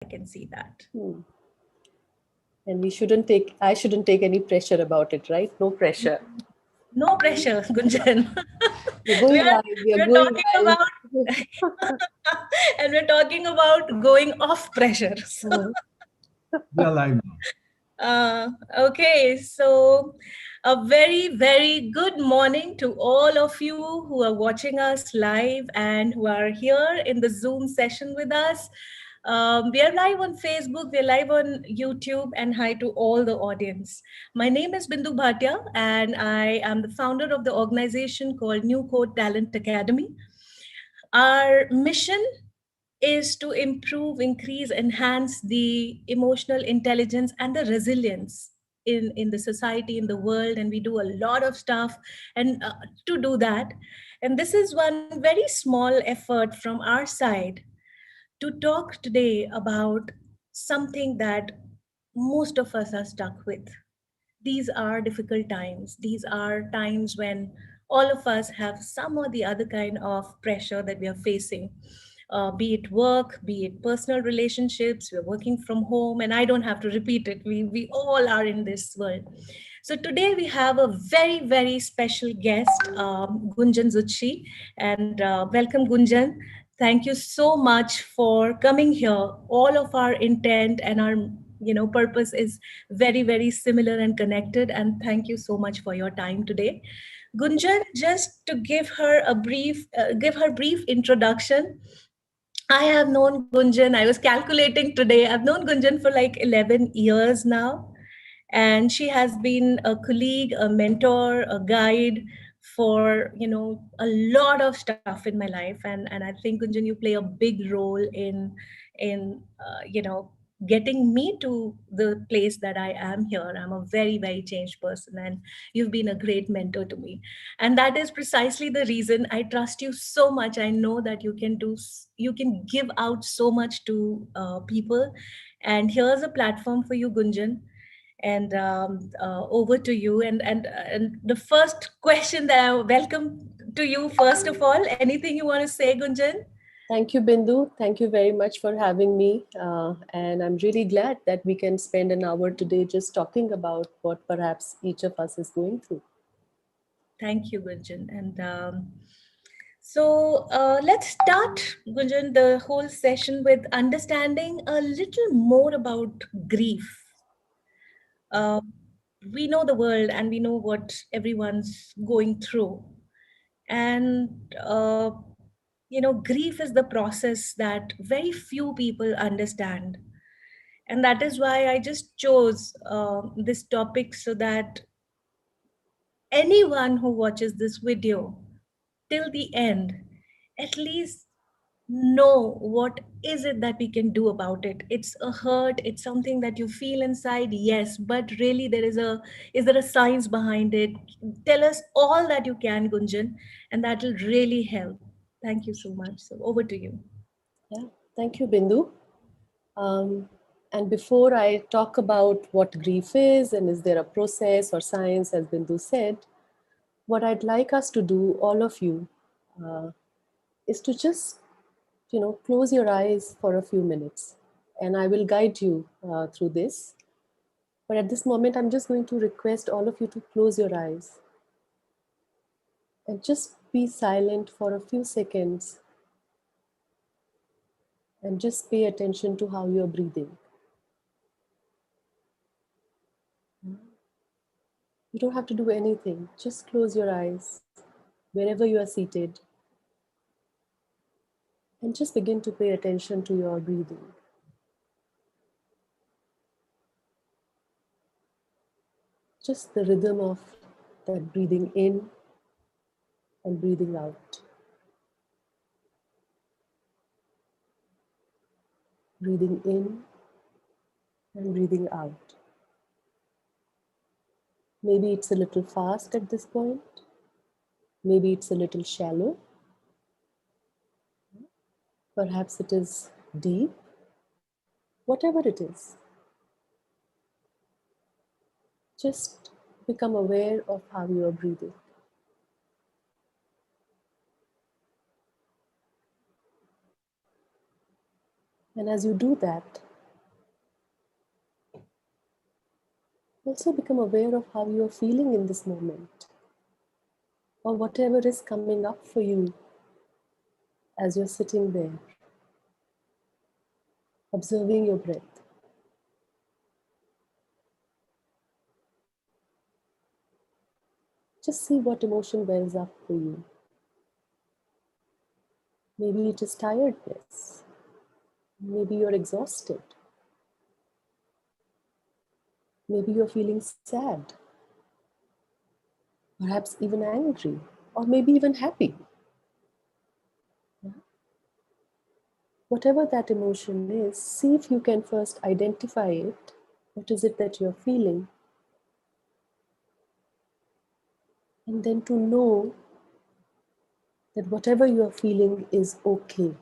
can see that. And I shouldn't take any pressure about it, right? No pressure. No pressure, Gunjan. We're we going are live. We are we're going talking live. about and we're talking about going off pressure. So, We are live now. okay, so a very, very good morning to all of you who are watching us live and who are here in the Zoom session with us. We are live on Facebook, we are live on YouTube, and hi to all the audience. My name is Bindu Bhatia, and I am the founder of the organization called NeuCode Talent Academy. Our mission is to improve, increase, enhance the emotional intelligence and the resilience in the society, in the world. And we do a lot of stuff and to do that. And this is one very small effort from our side to talk today about something that most of us are stuck with. These are difficult times. These are times when all of us have some or the other kind of pressure that we are facing, be it work, be it personal relationships. We're working from home, and I don't have to repeat it. We all are in this world. So today we have a very, very special guest, Gunjan Zutshi. And welcome, Gunjan. Thank you so much for coming here. All of our intent and our purpose is very, very similar and connected. And thank you so much for your time today. Gunjan, just to give her brief introduction. I have known Gunjan. I was calculating today. I've known Gunjan for like 11 years now. And she has been a colleague, a mentor, a guide for, a lot of stuff in my life. And I think, Gunjan, you play a big role in getting me to the place that I am here. I'm a very, very changed person, and you've been a great mentor to me. And that is precisely the reason I trust you so much. I know that you can give out so much to people. And here's a platform for you, Gunjan. And over to you. And the first question that I welcome to you, first of all, anything you want to say, Gunjan? Thank you, Bindu. Thank you very much for having me. And I'm really glad that we can spend an hour today just talking about what perhaps each of us is going through. Thank you, Gunjan. And let's start, Gunjan, the whole session with understanding a little more about grief. Uh, we know the world and we know what everyone's going through. And, grief is the process that very few people understand. And that is why I just chose this topic so that anyone who watches this video till the end at least know what is it that we can do about it. It's a hurt, it's something that you feel inside, yes, but really is there a science behind it? Tell us all that you can, Gunjan, and that will really help. Thank you so much. So over to you. Yeah, thank you, Bindu. Um, and before I talk about what grief is and is there a process or science, as Bindu said, what I'd like us to do, all of you, uh, is to just, close your eyes for a few minutes. And I will guide you through this. But at this moment, I'm just going to request all of you to close your eyes and just be silent for a few seconds and just pay attention to how you're breathing. You don't have to do anything. Just close your eyes wherever you are seated and just begin to pay attention to your breathing. Just the rhythm of that breathing in and breathing out. Breathing in and breathing out. Maybe it's a little fast at this point. Maybe it's a little shallow. Perhaps it is deep. Whatever it is, just become aware of how you are breathing. And as you do that, Also become aware of how you are feeling in this moment, or whatever is coming up for you as you're sitting there, observing your breath. Just see what emotion wells up for you. Maybe it is tiredness. Maybe you're exhausted. Maybe you're feeling sad, perhaps even angry, or maybe even happy. Whatever that emotion is, see if you can first identify it. What is it that you're feeling? And then to know that whatever you are feeling is okay.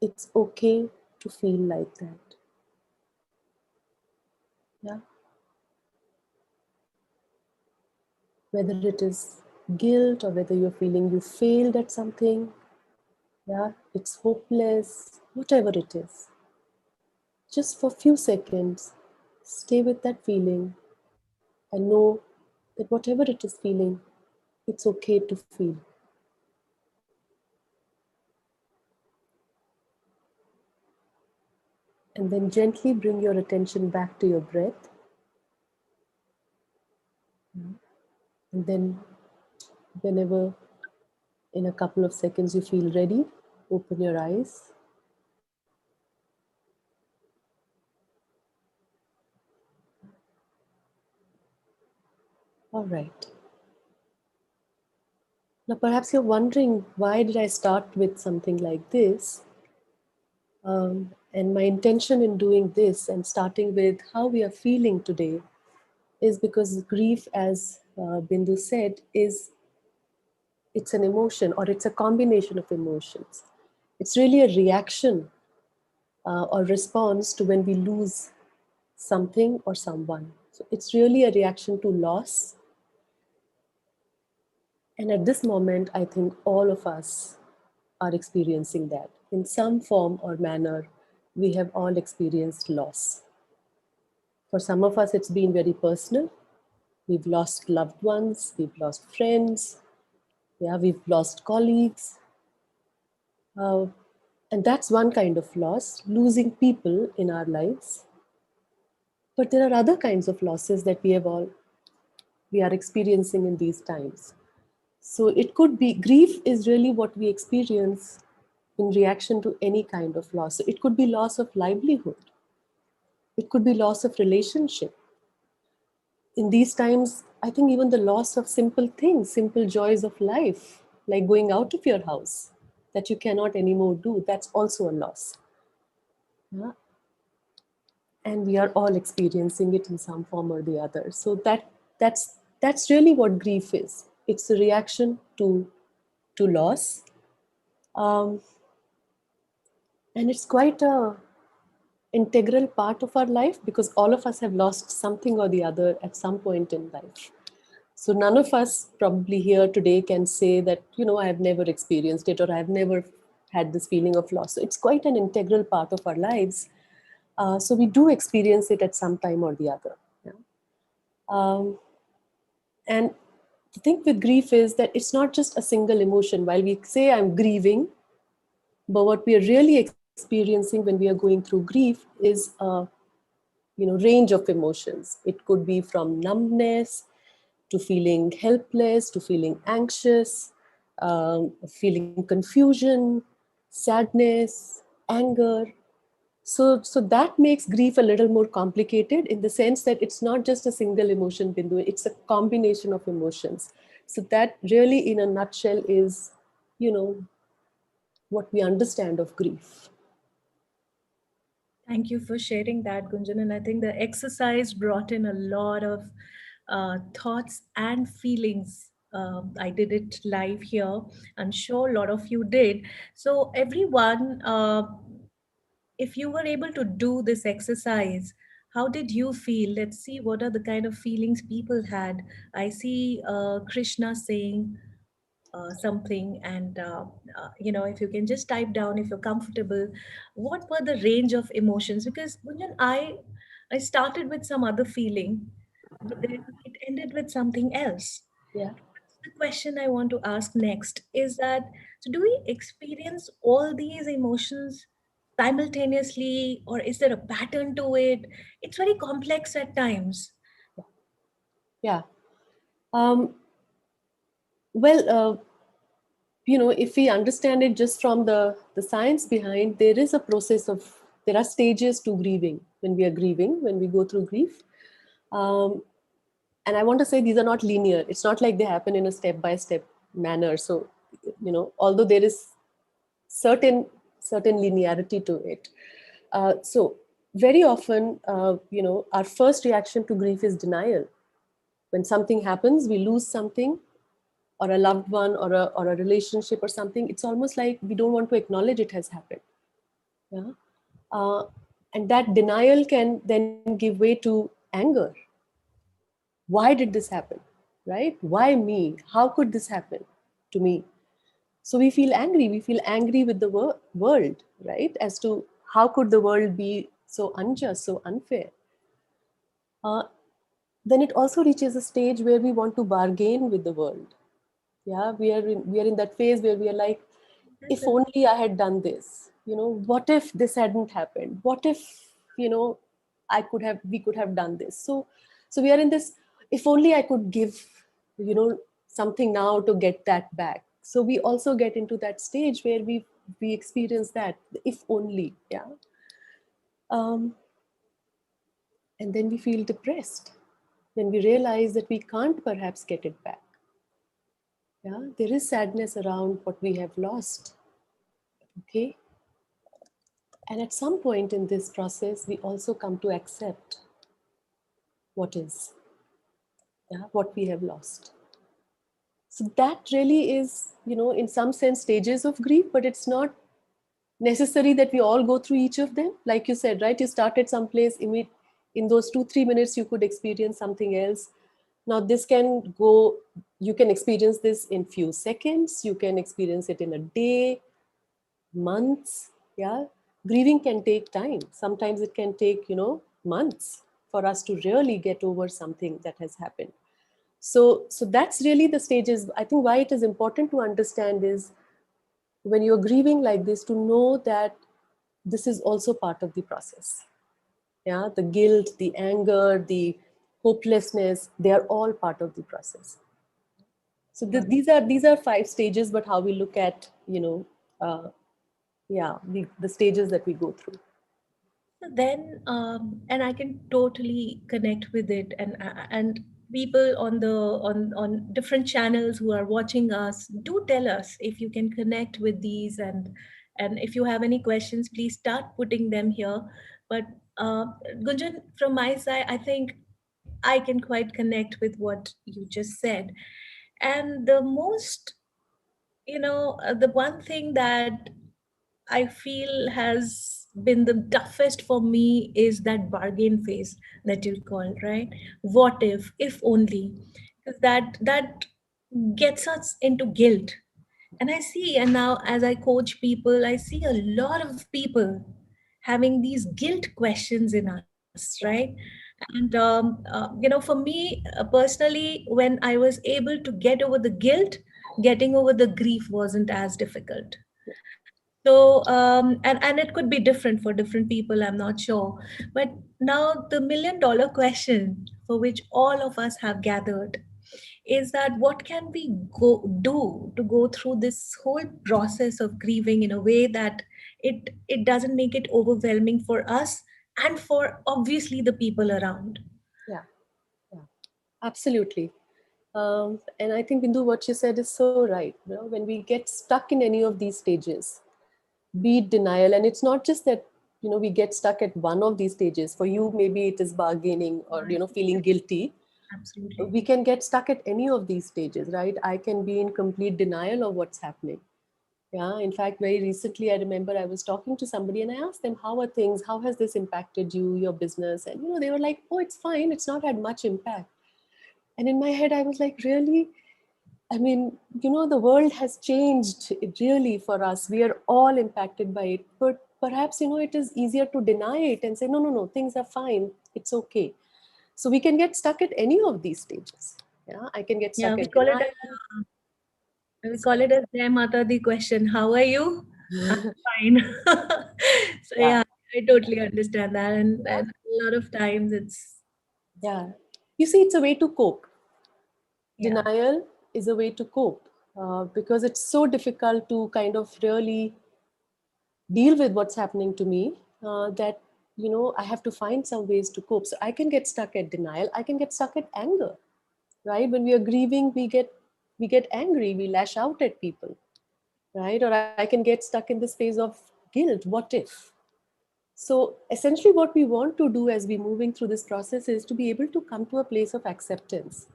It's okay to feel like that. Yeah. Whether it is guilt or whether you're feeling you failed at something, yeah, it's hopeless, whatever it is. Just for a few seconds, stay with that feeling and know that whatever it is feeling, it's okay to feel. And then gently bring your attention back to your breath. And then, whenever in a couple of seconds you feel ready, open your eyes. All right. Now, perhaps you're wondering, why did I start with something like this? And my intention in doing this and starting with how we are feeling today is because grief, as Bindu said, it's an emotion, or it's a combination of emotions. It's really a reaction or response to when we lose something or someone. So it's really a reaction to loss. And at this moment, I think all of us are experiencing that. In some form or manner, we have all experienced loss. For some of us, it's been very personal. We've lost loved ones, we've lost friends, yeah, we've lost colleagues. Uh, and that's one kind of loss, losing people in our lives. But there are other kinds of losses that we are experiencing in these times. So it could be, grief is really what we experience in reaction to any kind of loss. So it could be loss of livelihood. It could be loss of relationship. In these times, I think even the loss of simple things, simple joys of life, like going out of your house, that you cannot anymore do, that's also a loss. Yeah? And we are all experiencing it in some form or the other. So that's really what grief is. It's a reaction to loss, um, and it's quite a integral part of our life, because all of us have lost something or the other at some point in life. So none of us probably here today can say that, I have never experienced it, or I have never had this feeling of loss. So it's quite an integral part of our lives. So we do experience it at some time or the other. Yeah. Um, and the thing with grief is that it's not just a single emotion. While we say I'm grieving, but what we are really experiencing when we are going through grief is a range of emotions. It could be from numbness to feeling helpless, to feeling anxious, feeling confusion, sadness, anger. So that makes grief a little more complicated, in the sense that it's not just a single emotion, Bindu, it's a combination of emotions. So that really, in a nutshell, is, you know, what we understand of grief. Thank you for sharing that, Gunjan. And I think the exercise brought in a lot of thoughts and feelings. I did it live here. I'm sure a lot of you did. So, everyone, if you were able to do this exercise, how did you feel? Let's see what are the kind of feelings people had. I see Krishna saying something, and if you can just type down if you're comfortable, what were the range of emotions? Because Gunjan, I started with some other feeling, but then it ended with something else. Yeah. The question I want to ask next is that, so do we experience all these emotions simultaneously, or is there a pattern to it? It's very complex at times. Yeah. Um, well, if we understand it just from the science behind, there is a process of, there are stages to grieving. When we are grieving, when we go through grief, um, and I want to say these are not linear. It's not like they happen in a step by step manner. So, although there is certain certain linearity to it, so very often, our first reaction to grief is denial. When something happens, we lose something, or a loved one, or a relationship or something, it's almost like we don't want to acknowledge it has happened. Yeah. uh, and that denial can then give way to anger. Why did this happen? Right? Why me? How could this happen to me? So we feel angry. We feel angry with the world, right? As to how could the world be so unjust, so unfair. uh, then it also reaches a stage where we want to bargain with the world. Yeah, we are in that phase where we are like, Yes, if sir. only I had done this. What if this hadn't happened? What if, we could have done this. So we are in this, if only I could give, something now to get that back. So we also get into that stage where we experience that, if only. Yeah. um, and then we feel depressed when we realize that we can't perhaps get it back. Yeah, there is sadness around what we have lost. Okay. And at some point in this process, we also come to accept what is, yeah, what we have lost. So that really is, in some sense, stages of grief, but it's not necessary that we all go through each of them. Like you said, right? You started someplace, in those 2-3 minutes, you could experience something else. Now, this can go, you can experience this in few seconds, you can experience it in a day, months. Yeah. Grieving can take time. Sometimes it can take, months for us to really get over something that has happened. So that's really the stages. I think why it is important to understand is, when you're grieving like this, to know that this is also part of the process. Yeah, the guilt, the anger, the hopelessness, they are all part of the process. So these are 5 stages, but how we look at, uh, yeah, the stages that we go through. So then, and I can totally connect with it, and people on different channels who are watching us, do tell us if you can connect with these, and if you have any questions, please start putting them here. But Gunjan, from my side, I think I can quite connect with what you just said, and the most, the one thing that I feel has been the toughest for me is that bargain phase that you call, right? What if only, because that gets us into guilt. And I see, and now as I coach people, I see a lot of people having these guilt questions in us, right? Yeah, And for me personally, when I was able to get over the guilt, getting over the grief wasn't as difficult. So, and it could be different for different people, I'm not sure. But now, the $1 million question for which all of us have gathered is that what can we do to go through this whole process of grieving in a way that it doesn't make it overwhelming for us and for obviously the people around. yeah, yeah, absolutely. And I think, Bindu, what you said is so right. When we get stuck in any of these stages, be it denial, and it's not just that, we get stuck at one of these stages. For you, maybe it is bargaining, or Right. feeling guilty. Absolutely. We can get stuck at any of these stages, right? I can be in complete denial of what's happening. Yeah, in fact, very recently, I remember I was talking to somebody and I asked them, how are things? How has this impacted you, your business? And, they were like, oh, it's fine. It's not had much impact. And in my head, I was like, really? I mean, the world has changed really for us. We are all impacted by it. But perhaps, it is easier to deny it and say, no, no, no, things are fine. It's okay. So we can get stuck at any of these stages. Yeah, I can get Yeah, stuck at denial. we call Sorry. it as Jai Mata the question. How are you? I'm fine. So Yeah, yeah, I totally understand that, and a lot of times it's yeah. You see, it's a way to cope. yeah, Denial is a way to cope, because it's so difficult to kind of really deal with what's happening to me, that I have to find some ways to cope. So I can get stuck at denial. I can get stuck at anger, right? When we are grieving, we get angry, we lash out at people, right? Or I can get stuck in this phase of guilt. What if? So essentially, what we want to do as we're moving through this process is to be able to come to a place of acceptance,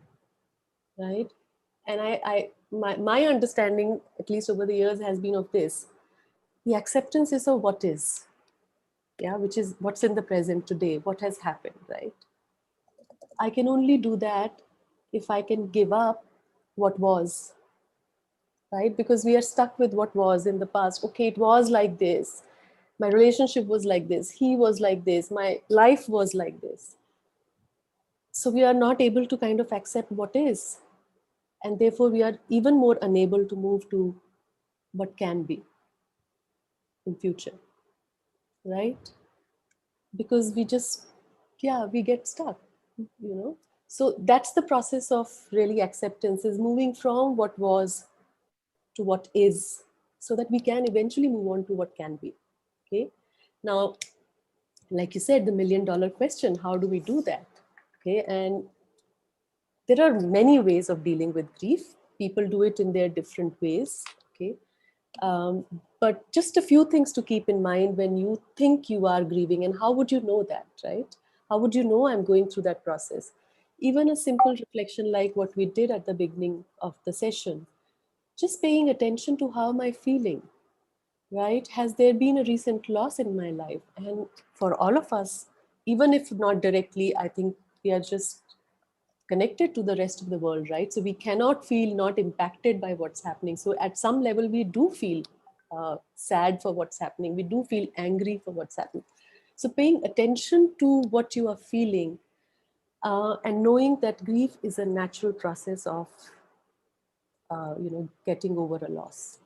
right? And my understanding, at least over the years, has been of this: the acceptance is of what is, yeah, which is what's in the present today, what has happened, right? I can only do that if I can give up what was, right? Because we are stuck with what was in the past. Okay, it was like this. My relationship was like this. He was like this. My life was like this. So we are not able to kind of accept what is. And therefore, we are even more unable to move to what can be in future, right? Because we just, yeah, we get stuck, you know. So that's the process of really acceptance, is moving from what was to what is, so that we can eventually move on to what can be. Okay, now, like you said, the $1 million question: how do we do that? Okay, and there are many ways of dealing with grief. People do it in their different ways. Okay, um, but just a few things to keep in mind when you think you are grieving, and how would you know that, right? How would you know I'm going through that process? Even a simple reflection like what we did at the beginning of the session, just paying attention to how am I feeling, right? Has there been a recent loss in my life? And for all of us, even if not directly, I think we are just connected to the rest of the world, right? So we cannot feel not impacted by what's happening. So at some level, we do feel sad for what's happening. We do feel angry for what's happening. So paying attention to what you are feeling, and knowing that grief is a natural process of, getting over a loss.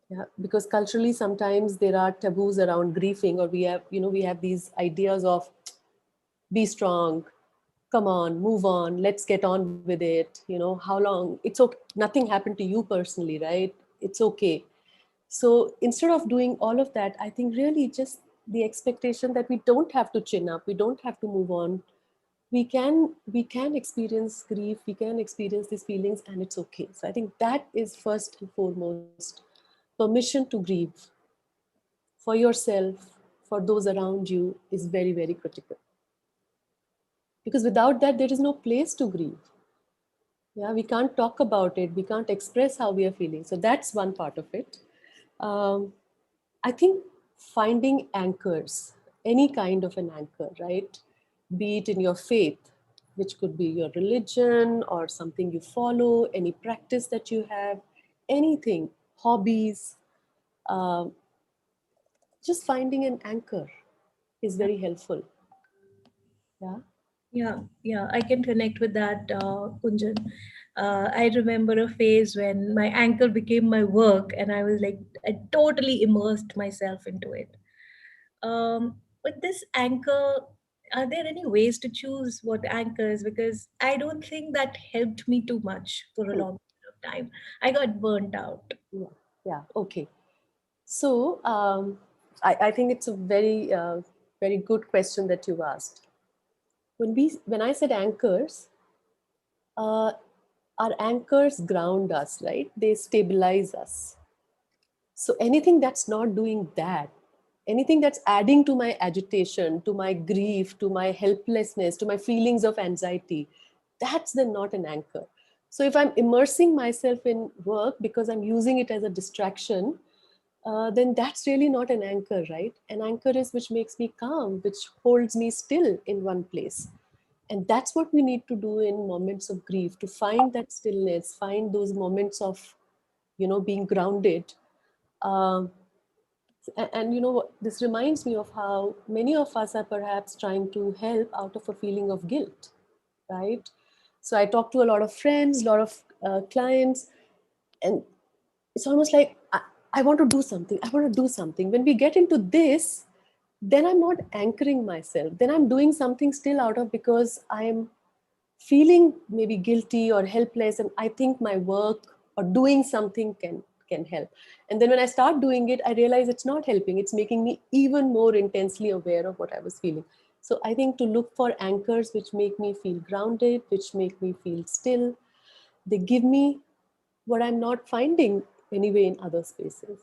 Yeah, because culturally sometimes there are taboos around grieving, or we have these ideas of be strong, come on, move on, let's get on with it. How long? It's okay. Nothing happened to you personally, right? It's okay. So instead of doing all of that, I think really just the expectation that we don't have to chin up, we don't have to move on. We can experience grief, we can experience these feelings, and it's okay. So I think that is first and foremost. Permission to grieve for yourself, for those around you, is very, very critical. Because without that, there is no place to grieve. Yeah, we can't talk about it, we can't express how we are feeling. So that's one part of it. um, I think finding anchors, any kind of an anchor, right? Be it in your faith, which could be your religion or something you follow, any practice that you have, anything, hobbies, um, just finding an anchor is very helpful. Yeah. yeah, I can connect with that, Kunjan. I remember a phase when my anchor became my work, and I was like, I totally immersed myself into it. With this anchor, are there any ways to choose what anchors? Because I don't think that helped me too much for a Hmm. long period of time. I got burnt out. Yeah. Yeah. Okay. So I think it's a very, very good question that you've asked. When I said anchors, uh, our anchors ground us, right? They stabilize us. So anything that's not doing that, anything that's adding to my agitation, to my grief, to my helplessness, to my feelings of anxiety, that's then not an anchor. So if I'm immersing myself in work because I'm using it as a distraction, then that's really not an anchor, right? An anchor is which makes me calm, which holds me still in one place. And that's what we need to do in moments of grief, to find that stillness, find those moments of being grounded. Um, And you know what, this reminds me of how many of us are perhaps trying to help out of a feeling of guilt, right? So I talk to a lot of friends, a lot of clients, and it's almost like I want to do something, I want to do something. When we get into this, then I'm not anchoring myself, then I'm doing something still out of, because I'm feeling maybe guilty or helpless, and I think my work or doing something can help. And then when I start doing it, I realize it's not helping, it's making me even more intensely aware of what I was feeling. So I think to look for anchors which make me feel grounded, which make me feel still, they give me what I'm not finding anyway in other spaces.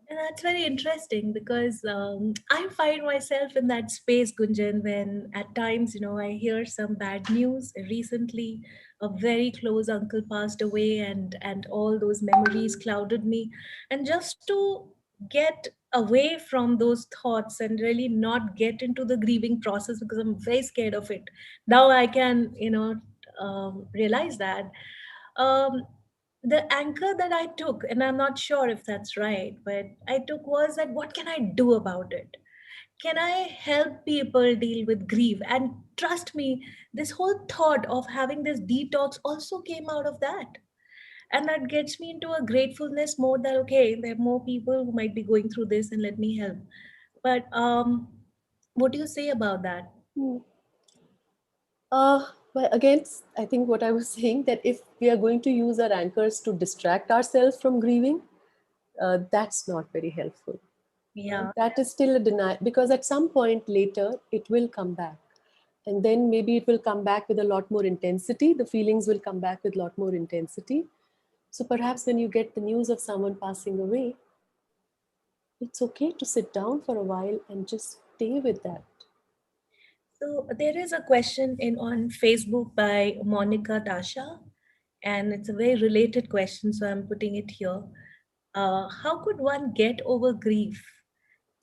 And that's very interesting because I find myself in that space, Gunjan, when at times, I hear some bad news. Recently, a very close uncle passed away, and all those memories clouded me. And just to get away from those thoughts and really not get into the grieving process because I'm very scared of it. Now I can, realize that. Um, the anchor that I took, and I'm not sure if that's right, but I took was that what can I do about it? Can I help people deal with grief? And trust me, this whole thought of having this detox also came out of that. And that gets me into a gratefulness mode that, okay, there are more people who might be going through this and let me help. But what do you say about that? Hmm. But again, I think what I was saying, that if we are going to use our anchors to distract ourselves from grieving, that's not very helpful. Yeah. That is still a denial, because at some point later it will come back, and then maybe it will come back with a lot more intensity. The feelings will come back with a lot more intensity. So perhaps when you get the news of someone passing away, it's okay to sit down for a while and just stay with that. So there is a question in on Facebook by Monica Tasha, and it's a very related question, so I'm putting it here. How could one get over grief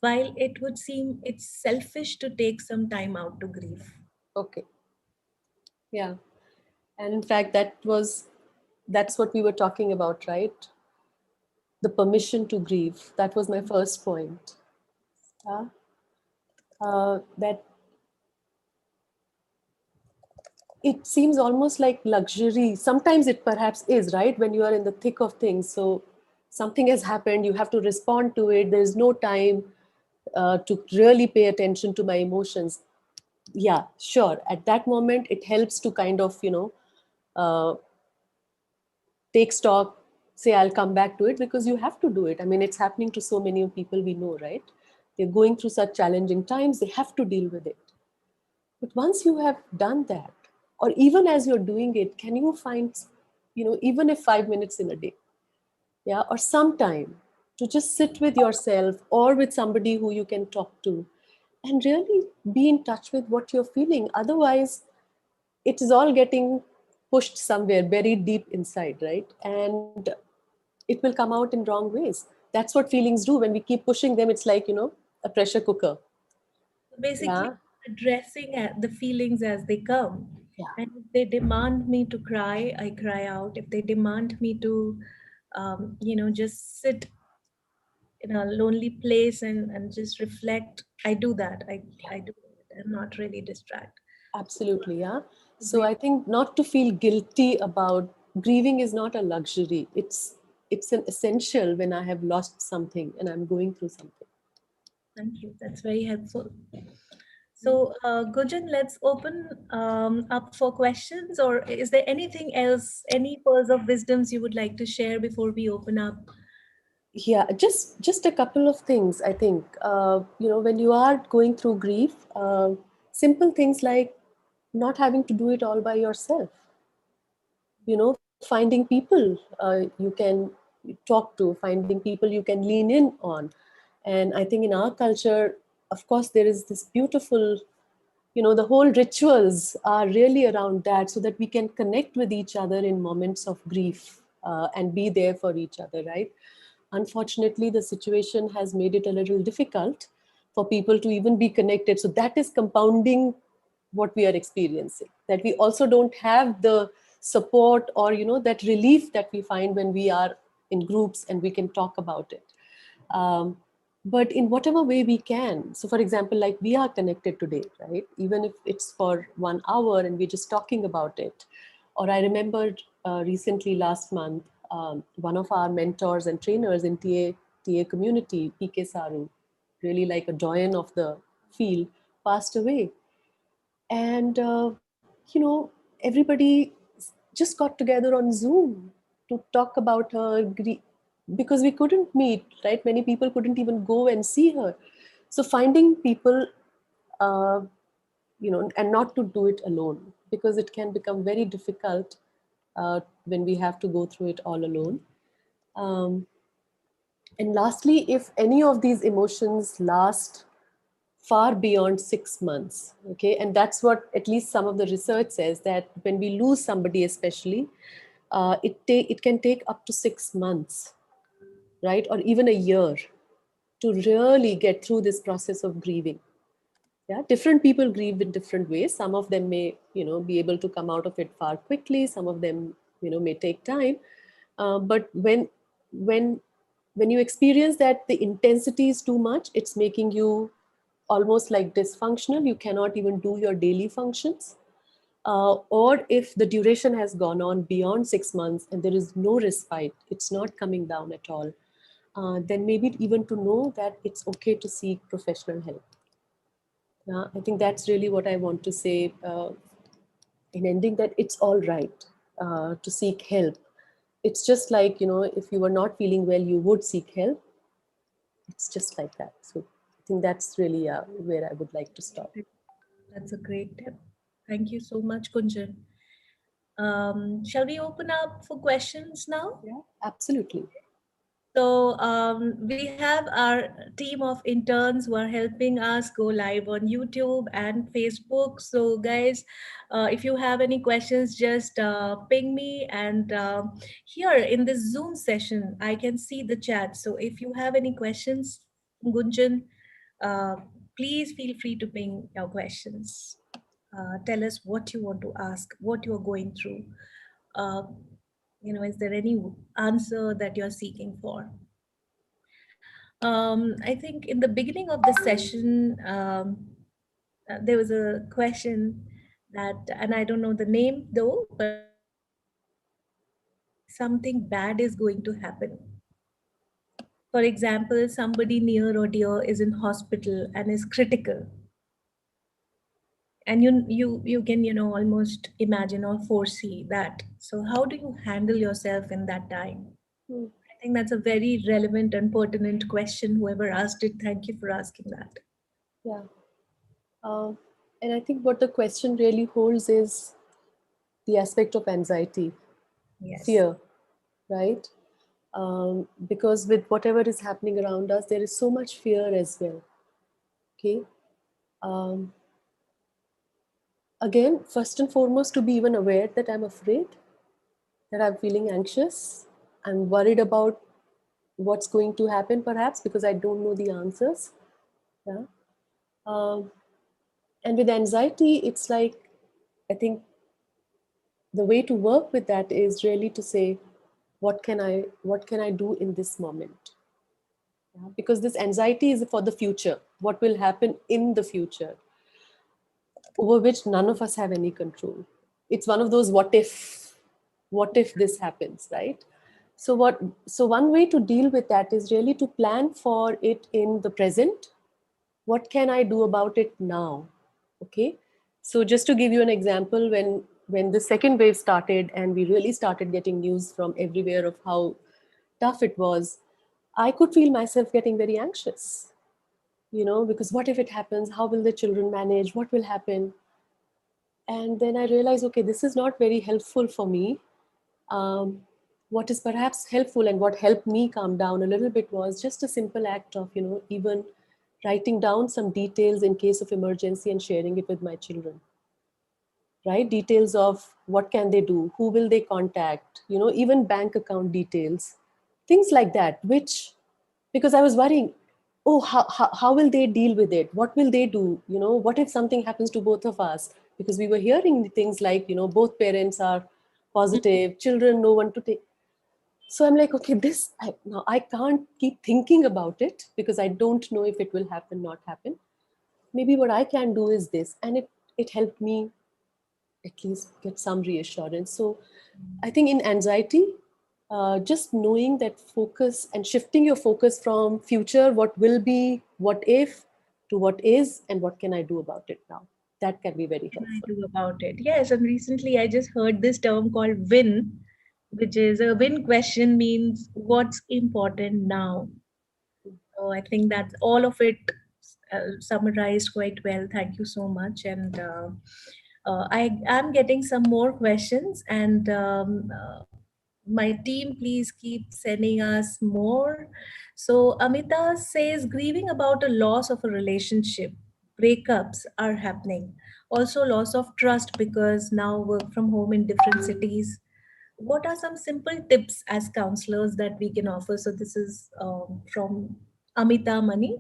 while it would seem it's selfish to take some time out to grieve? Okay. Yeah. And in fact, that's what we were talking about, right? The permission to grieve. That was my first point. Yeah. That it seems almost like luxury. Sometimes it perhaps is, right? When you are in the thick of things. So something has happened, you have to respond to it. There's no time to really pay attention to my emotions. Yeah, sure. At that moment, it helps to kind of, uh, take stock, say, I'll come back to it, because you have to do it. I mean, it's happening to so many people we know, right? They're going through such challenging times, they have to deal with it. But once you have done that, or even as you're doing it, can you find, even if 5 minutes in a day, yeah, or some time to just sit with yourself or with somebody who you can talk to and really be in touch with what you're feeling. Otherwise, it is all getting pushed somewhere, buried deep inside, right? And it will come out in wrong ways. That's what feelings do. When we keep pushing them, it's like, a pressure cooker. So basically, Yeah. addressing the feelings as they come. Yeah. And if they demand me to cry, I cry out. If they demand me to, just sit in a lonely place and just reflect, I do that. I do it and not really distract. Absolutely, yeah. So Great. I think not to feel guilty about grieving is not a luxury. It's an essential when I have lost something and I'm going through something. Thank you. That's very helpful. So, Gunjan, let's open up for questions. Or is there anything else, any pearls of wisdoms you would like to share before we open up? Yeah, just a couple of things. I think when you are going through grief, simple things like not having to do it all by yourself. Finding people you can talk to, finding people you can lean in on. And I think in our culture, of course, there is this beautiful, the whole rituals are really around that, so that we can connect with each other in moments of grief, and be there for each other, right? Unfortunately, the situation has made it a little difficult for people to even be connected, so that is compounding what we are experiencing, that we also don't have the support, or that relief that we find when we are in groups and we can talk about it. um, but in whatever way we can. So for example, like we are connected today, right? Even if it's for 1 hour and we're just talking about it. Or I remembered recently last month, one of our mentors and trainers in TA community, PK Saru, really like a doyen of the field, passed away. And everybody just got together on Zoom to talk about her because we couldn't meet, right? Many people couldn't even go and see her. So finding people, uh, and not to do it alone, because it can become very difficult when we have to go through it all alone. um, and lastly, if any of these emotions last far beyond 6 months, okay, and that's what at least some of the research says, that when we lose somebody especially, it can take up to 6 months, right, or even a year, to really get through this process of grieving. Yeah, different people grieve in different ways. Some of them may be able to come out of it far quickly, some of them may take time. But when when you experience that the intensity is too much, it's making you almost like dysfunctional, you cannot even do your daily functions. Or if the duration has gone on beyond 6 months and there is no respite, it's not coming down at all, then maybe even to know that it's okay to seek professional help. I think that's really what I want to say in ending, that it's all right to seek help. It's just like, if you were not feeling well, you would seek help. It's just like that. So I think that's really where I would like to stop. That's a great tip. Thank you so much, Kunjan. Shall we open up for questions now? Yeah, absolutely. So we have our team of interns who are helping us go live on YouTube and Facebook. So guys, if you have any questions, just ping me. And here in this Zoom session, I can see the chat. So if you have any questions, Gunjan, uh, please feel free to ping your questions. Tell us what you want to ask, what you are going through. Uh, is there any answer that you're seeking for? I think in the beginning of the session, there was a question that, and I don't know the name though, but what if something bad is going to happen? For example, somebody near or dear is in hospital and is critical, and you can almost imagine or foresee that. So how do you handle yourself in that time? Hmm. I think that's a very relevant and pertinent question. Whoever asked it, thank you for asking that. Yeah. Um, and I think what the question really holds is the aspect of anxiety, Yes. fear, right? Because with whatever is happening around us, there is so much fear as well. Okay. Um, Again, first and foremost, to be even aware that I'm afraid, that I'm feeling anxious, I'm worried about what's going to happen, perhaps because I don't know the answers. Yeah. Um, and with anxiety, it's like, I think the way to work with that is really to say, what can I do in this moment? Yeah, because this anxiety is for the future, what will happen in the future, over which none of us have any control. It's one of those what if this happens, right? So one way to deal with that is really to plan for it in the present. What can I do about it now? Okay. So just to give you an example, when the second wave started and we really started getting news from everywhere of how tough it was, I could feel myself getting very anxious, because what if it happens? How will the children manage? What will happen? And then I realized, okay, this is not very helpful for me. um, what is perhaps helpful and what helped me calm down a little bit was just a simple act of even writing down some details in case of emergency and sharing it with my children, right? Details of what can they do, who will they contact, even bank account details, things like that, which, because I was worrying, oh, how will they deal with it, what will they do, what if something happens to both of us, because we were hearing things like, both parents are positive, children no one to take. So I'm like, okay, now I can't keep thinking about it because I don't know if it will happen, not happen. Maybe what I can do is this, and it helped me at least get some reassurance. So I think in anxiety, just knowing that focus and shifting your focus from future, what will be, what if, to what is, and what can I do about it now. That can be very Can I helpful. do about it? Yes, and recently I just heard this term called win, which is a win question means what's important now. So I think that's all of it summarized quite well. Thank you so much. And I am getting some more questions, and my team, please keep sending us more. So Amita says grieving about a loss of a relationship, breakups are happening. Also, loss of trust because now work from home in different cities. What are some simple tips as counselors that we can offer? So this is from Amita Mani.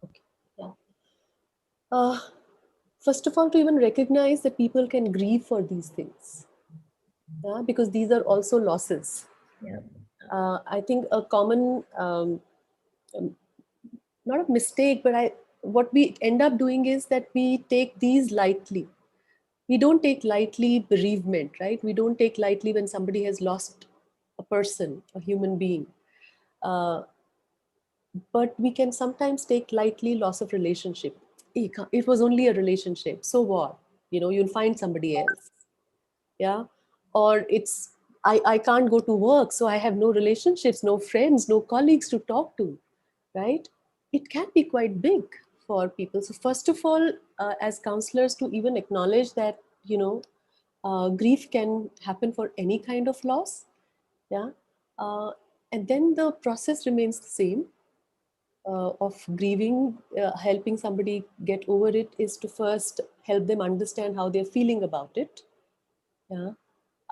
Okay. Yeah. Uh, First of all, to even recognize that people can grieve for these things, yeah, because these are also losses. Yeah. I think a common, um, not a mistake, but what we end up doing is that we take these lightly. We don't take lightly bereavement, right? We don't take lightly when somebody has lost a person, a human being. Uh, but we can sometimes take lightly loss of relationship. It was only a relationship, so what? You'll find somebody else. Yeah. Or I can't go to work, so I have no relationships, no friends, no colleagues to talk to, right? It can be quite big for people. So first of all, as counselors, to even acknowledge that, grief can happen for any kind of loss. Yeah. uh, and then the process remains the same, of grieving. Helping somebody get over it is to first help them understand how they're feeling about it. Yeah.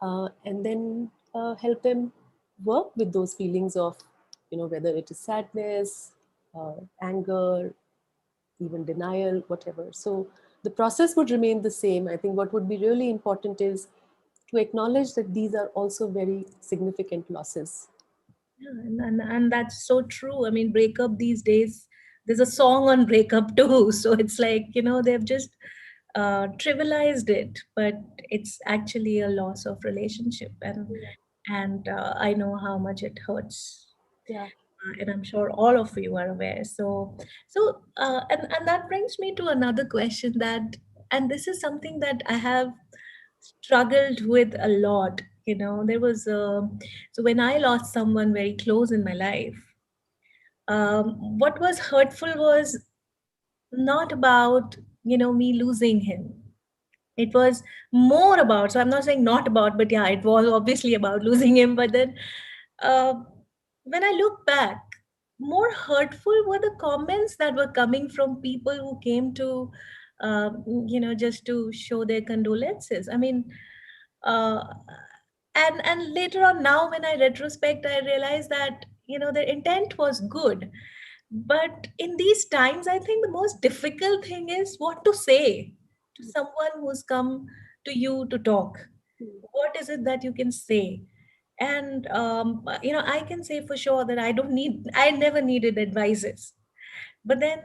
And then help them work with those feelings of, whether it is sadness, anger, even denial, whatever. So the process would remain the same. I think what would be really important is to acknowledge that these are also very significant losses. Yeah, and that's so true. I mean, breakup these days, there's a song on breakup too. So it's like, they've just trivialized it, but it's actually a loss of relationship. And I know how much it hurts. Yeah. And I'm sure all of you are aware. And that brings me to another question and this is something that I have struggled with a lot. There was so when I lost someone very close in my life, what was hurtful was not about me losing him. It was more about, so I'm not saying not about, but yeah, it was obviously about losing him. But then uh, when I look back, more hurtful were the comments that were coming from people who came to just to show their condolences. I mean, uh, and later on, now when I retrospect, I realize that their intent was good. But in these times, I think the most difficult thing is what to say to someone who's come to you to talk. What is it that you can say? And I can say for sure that I never needed advices. But then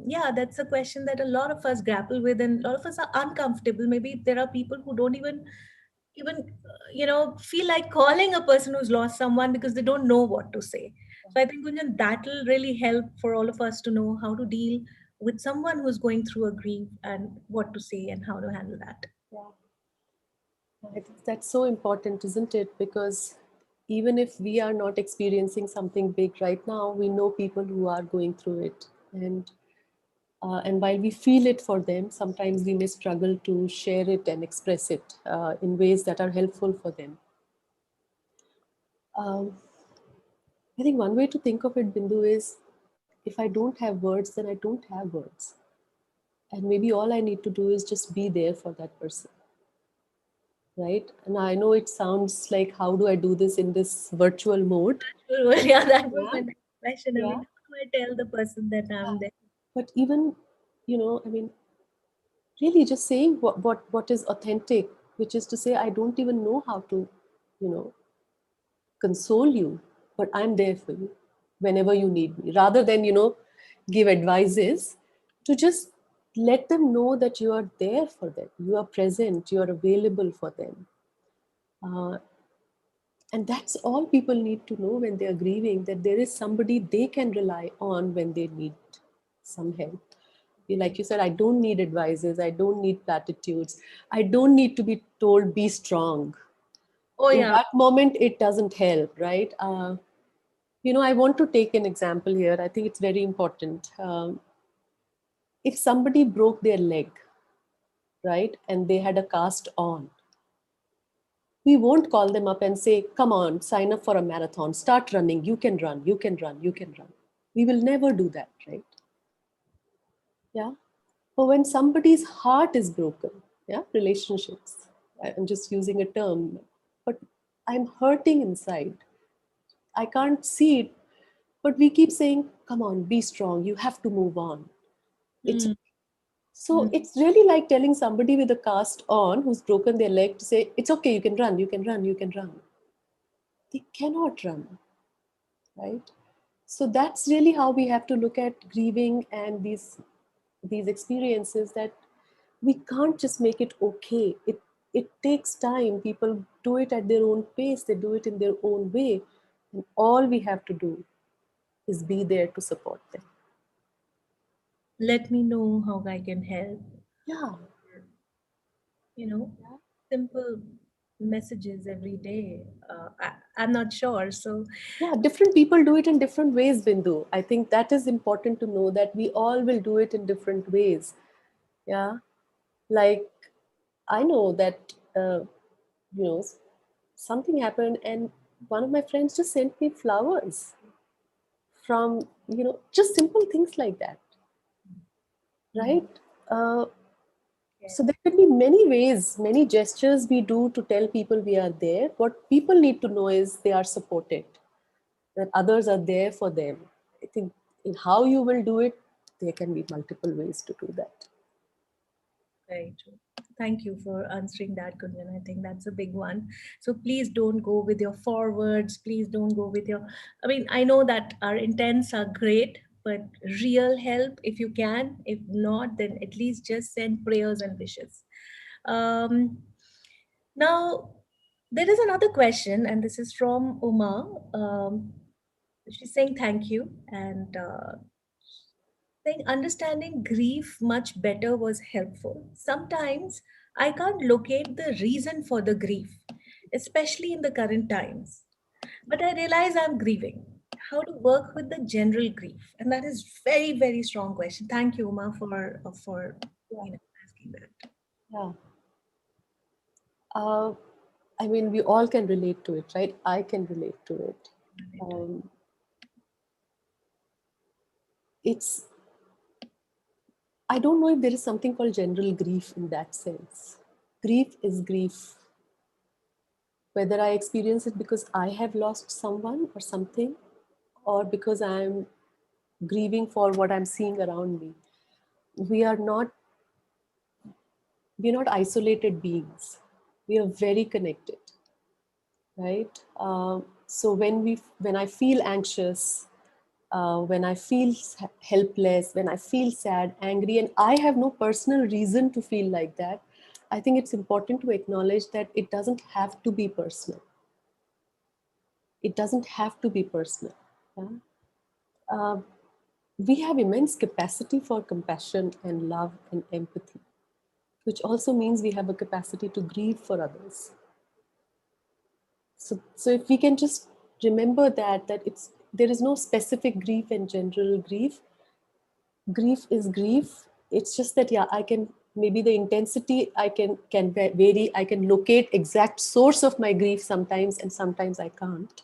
yeah, that's a question that a lot of us grapple with, and a lot of us are uncomfortable. Maybe there are people who don't even feel like calling a person who's lost someone because they don't know what to say. So I think, Gunjan, that'll really help for all of us to know how to deal with someone who's going through a grief and what to say and how to handle that. Yeah. I think that's so important, isn't it? Because even if we are not experiencing something big right now, we know people who are going through it. And while we feel it for them, sometimes we may struggle to share it and express it in ways that are helpful for them. Um, I think one way to think of it, Bindu, is if I don't have words, then I don't have words. And maybe all I need to do is just be there for that person, right? And I know it sounds like, how do I do this in this virtual mode? Sure. Yeah, that was Yeah. my next question. I mean, Yeah. how do I tell the person that I'm there? But even, I mean, really just saying what is authentic, which is to say, I don't even know how to, you know, console you, but I'm there for you whenever you need me. Rather than, give advices, to just let them know that you are there for them, you are present, you are available for them. Uh, and that's all people need to know when they are grieving, that there is somebody they can rely on when they need some help. Like you said, I don't need advices, I don't need platitudes, I don't need to be told, be strong. Oh In yeah. that moment, it doesn't help, right? I want to take an example here. I think it's very important. If somebody broke their leg, right, and they had a cast on, we won't call them up and say, come on, sign up for a marathon, start running, you can run, you can run, you can run. We will never do that, right? Yeah. But when somebody's heart is broken, yeah, relationships, I'm just using a term, but I'm hurting inside. I can't see it, but we keep saying, come on, be strong, you have to move on. It's Mm, so mm. it's really like telling somebody with a cast on who's broken their leg to say, it's okay, you can run, you can run, you can run. They cannot run, right? So that's really how we have to look at grieving and these experiences, that we can't just make it okay. It takes time. People do it at their own pace, they do it in their own way. And all we have to do is be there to support them. Let me know how I can help. Yeah. You know, simple messages every day. I'm not sure. So, Yeah, different people do it in different ways, Bindu. I think that is important to know, that we all will do it in different ways. Yeah. Like, I know that, you know, something happened and one of my friends just sent me flowers from, just simple things like that, mm, right? Uh, yeah, so there could be many ways, many gestures we do to tell people we are there. What people need to know is they are supported, that others are there for them. I think in how you will do it, there can be multiple ways to do that. very true. Thank you for answering that, Kunjan. I think that's a big one. So please don't go with your forwards. Please don't go with your. I mean, I know that our intents are great, but real help if you can. If not, then at least just send prayers and wishes. Um, Now, there is another question, and this is from Uma. She's saying thank you and saying understanding grief much better was helpful. Sometimes I can't locate the reason for the grief, especially in the current times. But I realize I'm grieving. How to work with the general grief, and that is very very strong question. Thank you, Uma, for Yeah. asking that. Yeah. Uh, I mean, we all can relate to it, right? I can relate to it. Um, it's, I don't know if there is something called general grief in that sense. Grief is grief. Whether I experience it because I have lost someone or something, or because I'm grieving for what I'm seeing around me. We are not, we're not isolated beings. We are very connected, right? So when I feel anxious, when I feel helpless, when I feel sad, angry, and I have no personal reason to feel like that, I think it's important to acknowledge that it doesn't have to be personal. It doesn't have to be personal. Yeah? Uh, we have immense capacity for compassion and love and empathy, which also means we have a capacity to grieve for others. So if we can just remember that it's, there is no specific grief and general grief. Grief is grief. It's just that, yeah, I can, maybe the intensity I can vary. I can locate exact source of my grief sometimes, and sometimes I can't.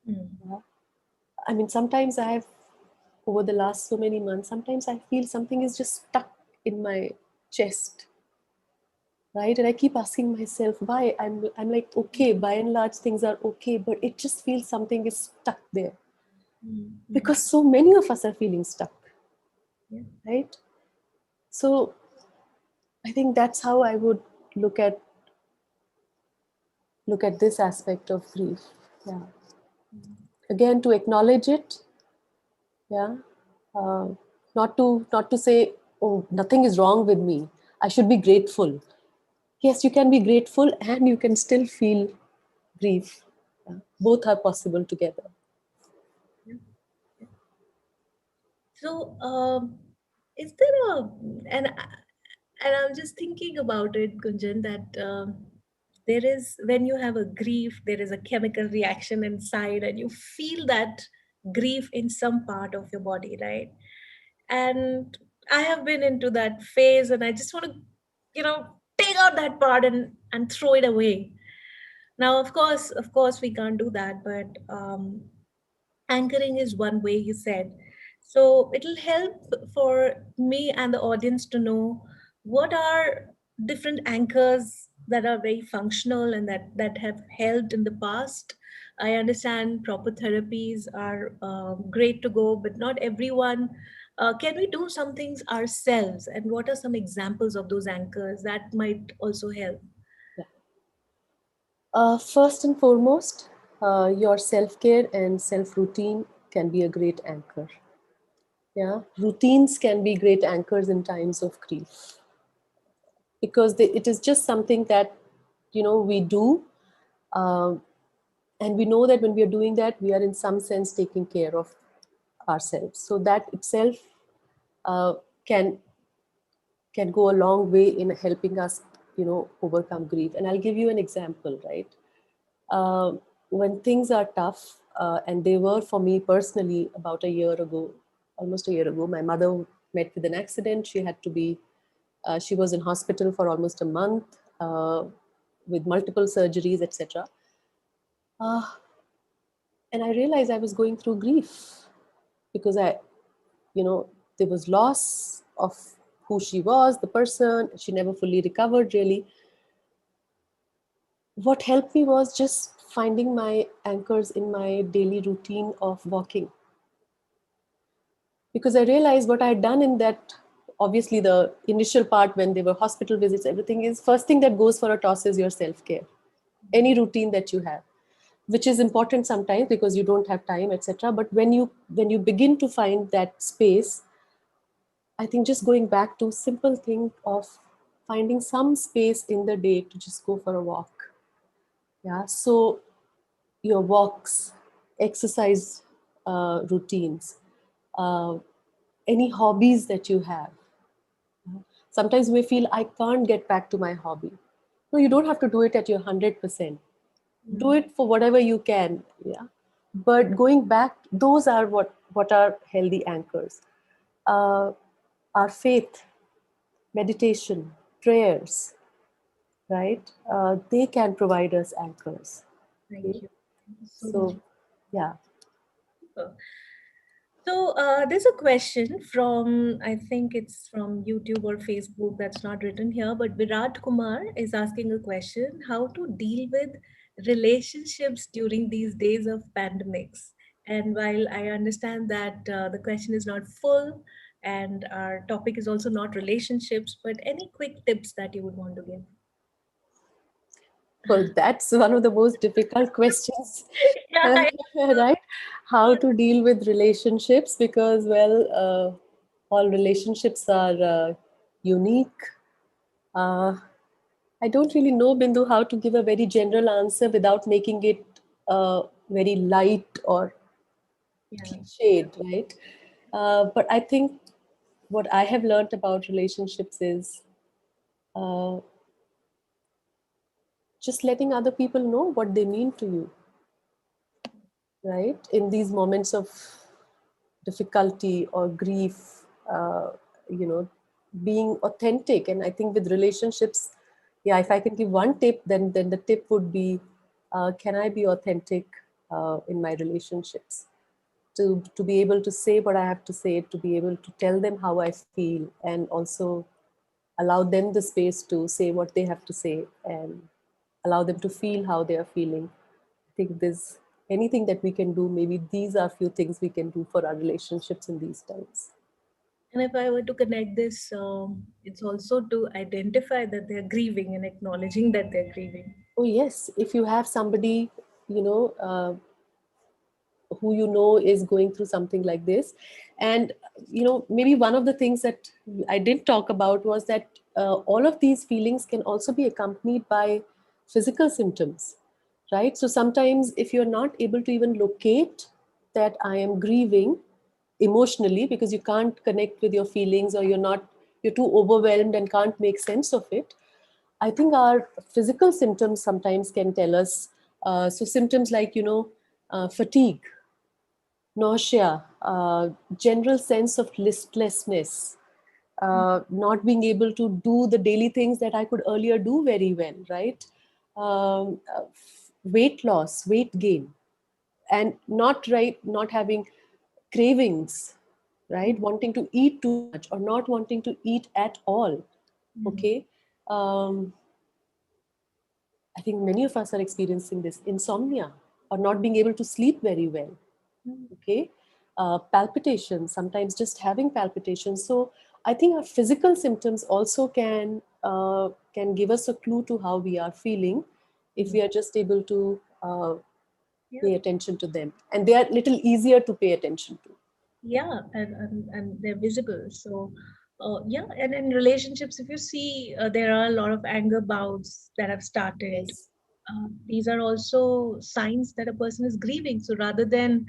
Mm, Yeah. I mean, sometimes I have, over the last so many months, sometimes I feel something is just stuck in my chest, right? And I keep asking myself why. I'm like, okay, by and large things are okay, but it just feels something is stuck there, mm, mm. because so many of us are feeling stuck, Yeah. right? So I think that's how I would look at look at this aspect of grief. Yeah. Again, to acknowledge it. Yeah. Uh, not to say, oh, nothing is wrong with me. I should be grateful. Yes, you can be grateful and you can still feel grief. Yeah. Both are possible together. Yeah. So, is there and and I'm just thinking about it, Gunjan, that there is, when you have a grief, there is a chemical reaction inside, and you feel that grief in some part of your body, right? And I have been into that phase, and I just want to, take out that part and throw it away. Now, of course, we can't do that, but anchoring is one way, you said. So it'll help for me and the audience to know what are different anchors that are very functional and that have helped in the past. I understand proper therapies are great to go, but not everyone. Can we do some things ourselves, and what are some examples of those anchors that might also help? Yeah. First and foremost, your self care and self routine can be a great anchor. Yeah, routines can be great anchors in times of grief because it is just something that we do, um, and we know that when we are doing that, we are in some sense taking care of ourselves. So that itself uh, can can go a long way in helping us, overcome grief. And I'll give you an example, right? uh, when things are tough, and they were for me personally about a year ago, almost a year ago, my mother met with an accident. She was in hospital for almost a month, with multiple surgeries, etc. Uh, and I realized I was going through grief because you know, there was loss of who she was, the person. She never fully recovered, really. What helped me was just finding my anchors in my daily routine of walking, because I realized what I had done in that. Obviously, the initial part when they were hospital visits, everything is first thing that goes for a toss is your self care, any routine that you have, which is important sometimes because you don't have time, etc. But when you begin to find that space, I think just going back to simple thing of finding some space in the day to just go for a walk. Yeah, so your walks, exercise routines, uh, any hobbies that you have. Sometimes we feel I can't get back to my hobby. No, you don't have to do it at your 100%. Do it for whatever you can. Yeah. But going back, those are what are healthy anchors. Uh, our faith, meditation, prayers, right? They can provide us anchors. Okay? Thank you. Thank you so much. So, yeah. So there's a question from, I think it's from YouTube or Facebook that's not written here, but Virat Kumar is asking a question: how to deal with relationships during these days of pandemics. And while I understand that the question is not full and our topic is also not relationships, but any quick tips that you would want to give? Well, that's one of the most difficult questions, Yeah, right? How to deal with relationships, because, well, all relationships are unique. Uh, I don't really know, Bindu, how to give a very general answer without making it very light or yeah, cliched, right? But I think what I have learned about relationships is uh, just letting other people know what they mean to you, right? In these moments of difficulty or grief, you know, being authentic. And I think with relationships, yeah, if I can give one tip, then the tip would be, can I be authentic in my relationships? To be able to say what I have to say, to be able to tell them how I feel, and also allow them the space to say what they have to say, and allow them to feel how they are feeling. I think there's anything that we can do. Maybe these are few things we can do for our relationships in these times. and if I were to connect this, it's also to identify that they're grieving and acknowledging that they're grieving. Oh, yes. If you have somebody, you know, who you know is going through something like this. And maybe one of the things that I didn't talk about was that all of these feelings can also be accompanied by physical symptoms, right? So sometimes if you're not able to even locate that I am grieving emotionally because you can't connect with your feelings, or you're too overwhelmed and can't make sense of it, I think our physical symptoms sometimes can tell us. So symptoms like fatigue, nausea, general sense of listlessness, not being able to do the daily things that I could earlier do very well, right? Weight loss, weight gain, and not having cravings, right? Wanting to eat too much or not wanting to eat at all. Mm. Okay. Um, I think many of us are experiencing this insomnia or not being able to sleep very well. Mm. Okay. Palpitations, sometimes just having palpitations. So I think our physical symptoms also can give us a clue to how we are feeling if Mm. we are just able to Yeah. pay attention to them, and they are little easier to pay attention to. Yeah, and they're visible. So yeah, and in relationships, if you see, there are a lot of anger bouts that have started. Yes. These are also signs that a person is grieving. So rather than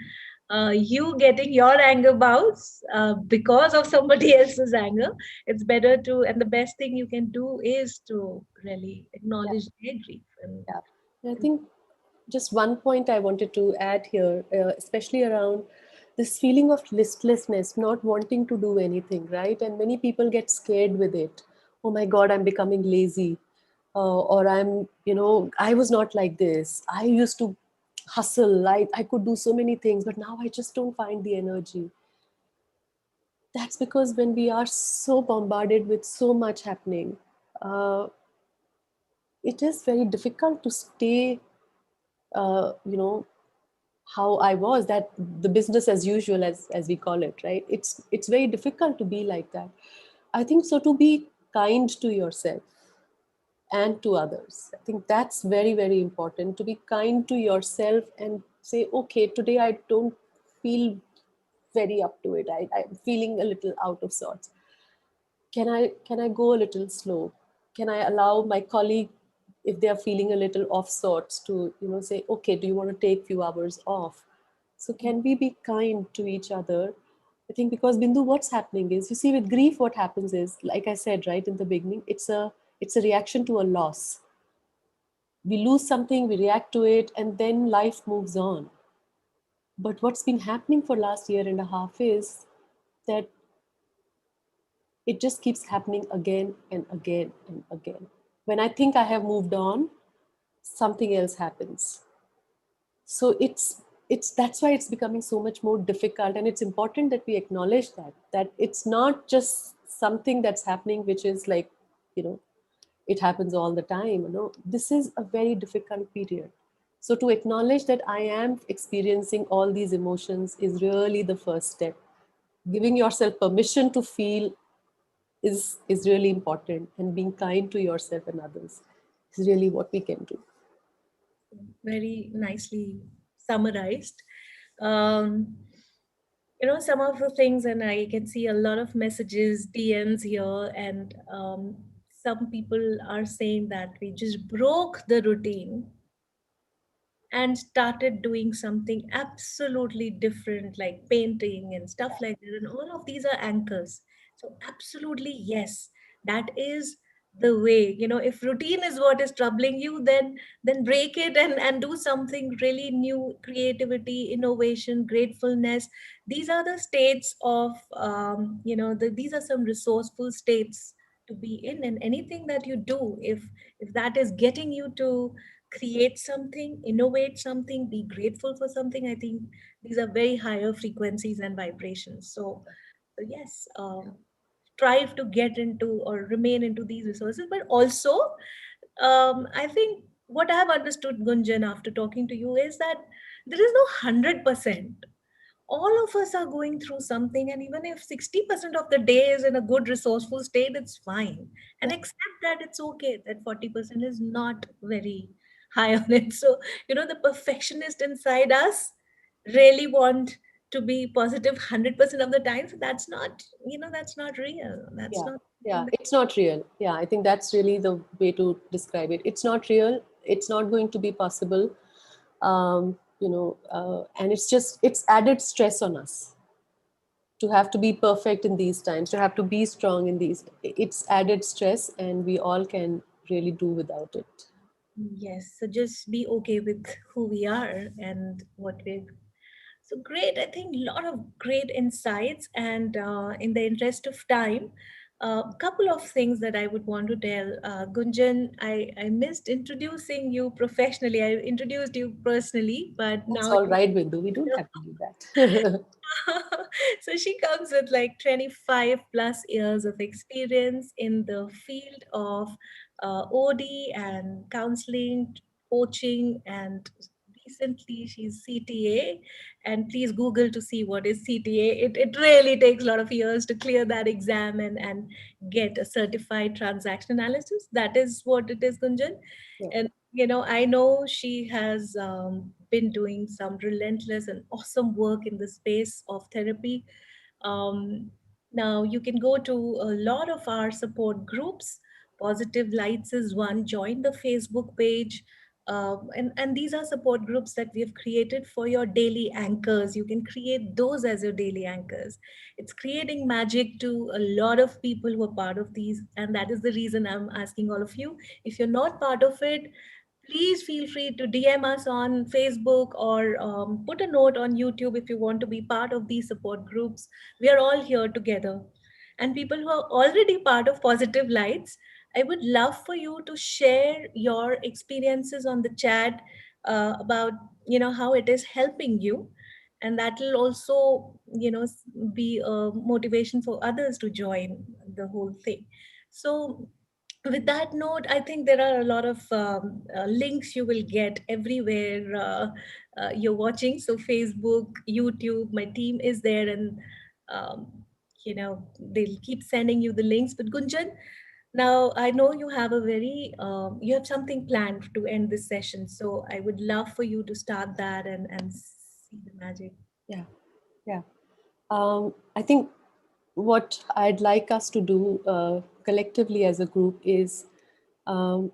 you getting your anger bouts because of somebody else's anger, it's better to, and the best thing you can do is to really Yeah. acknowledge their grief. Yeah. And I think just one point I wanted to add here, especially around this feeling of listlessness, not wanting to do anything, right? And many people get scared with it. Oh my God, I'm becoming lazy. Or I was not like this. I used to hustle. I could do so many things, but now I just don't find the energy. That's because when we are so bombarded with so much happening, uh, it is very difficult to stay, uh, you know, how I was, that the business as usual, as we call it, right? It's very difficult to be like that. I think so, to be kind to yourself and to others. I think that's very, very important, to be kind to yourself and say, okay, today I don't feel very up to it. I'm feeling a little out of sorts. Can I go a little slow? Can I allow my colleague, if they are feeling a little off sorts, to say, okay, do you want to take few hours off? So can we be kind to each other? I think, because Bindu, what's happening is, you see, with grief, what happens is, like I said right in the beginning, it's a reaction to a loss. We lose something, we react to it, and then life moves on. But what's been happening for last year and a half is that it just keeps happening again and again and again. When I think I have moved on, something else happens. So it's that's why it's becoming so much more difficult, and it's important that we acknowledge that it's not just something that's happening, which is like, you know it happens all the time. This is a very difficult period. So to acknowledge that I am experiencing all these emotions is really the first step. Giving yourself permission to feel is really important, and being kind to yourself and others is really what we can do. very nicely summarized. Um, some of the things, and I can see a lot of messages, DMs here, and some people are saying that we just broke the routine and started doing something absolutely different, like painting and stuff like that. And all of these are anchors. So, absolutely, yes, that is the way. If routine is what is troubling you, then break it and do something really new. Creativity, innovation, gratefulness. These are the states of these are some resourceful states to be in. And anything that you do, if that is getting you to create something, innovate something, be grateful for something, I think these are very higher frequencies and vibrations. So yes, strive to get into or remain into these resources. But also, I think what I have understood, Gunjan, after talking to you, is that there is no 100%. All of us are going through something, and even if 60% of the day is in a good resourceful state, it's fine. And Yeah. accept that it's okay that 40% is not very high on it. So, the perfectionist inside us really want to be positive 100% of the time. So that's not real. That's Yeah, not yeah, something that. it's not real. Yeah, I think that's really the way to describe it. It's not real. It's not going to be possible. And it's added stress on us to have to be perfect in these times, to have to be strong in these. It's added stress, and we all can really do without it. Yes, so just be okay with who we are and what we're. So great. I think a lot of great insights. And in the interest of time, a couple of things that I would want to tell. Gunjan, I missed introducing you professionally. I introduced you personally, but That's now all right, Bindu. We don't have to do that. so she comes with like 25 plus years of experience in the field of OD and counseling, coaching, and recently she's CTA. And please Google to see what is CTA. It really takes a lot of years to clear that exam and get a certified transaction analysis. That is what it is, Gunjan. Yeah. And I know she has been doing some relentless and awesome work in the space of therapy. Now you can go to a lot of our support groups. Positive Lights is one. Join the Facebook page. And these are support groups that we have created for your daily anchors. You can create those as your daily anchors. It's creating magic to a lot of people who are part of these. And that is the reason I'm asking all of you. If you're not part of it, please feel free to DM us on Facebook or put a note on YouTube if you want to be part of these support groups. We are all here together. And people who are already part of Positive Lights, I would love for you to share your experiences on the chat about how it is helping you, and that will also be a motivation for others to join the whole thing. So with that note, I think there are a lot of links you will get everywhere you're watching. So Facebook, YouTube, my team is there, and um, they'll keep sending you the links. But Gunjan, now I know you have you have something planned to end this session. So I would love for you to start that and see the magic. Yeah, yeah. I think what I'd like us to do collectively as a group is um,